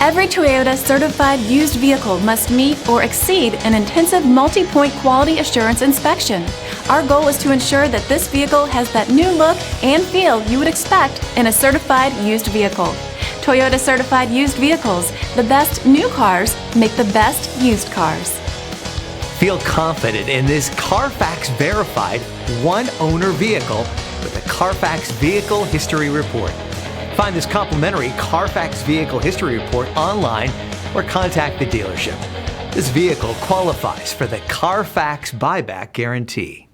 Every Toyota certified used vehicle must meet or exceed an intensive multi-point quality assurance inspection. Our goal is to ensure that this vehicle has that new look and feel you would expect in a certified used vehicle. Toyota certified used vehicles, the best new cars make the best used cars. Feel confident in this Carfax verified one-owner vehicle with a Carfax Vehicle History Report. Find this complimentary Carfax Vehicle History Report online or contact the dealership. This vehicle qualifies for the Carfax Buyback Guarantee.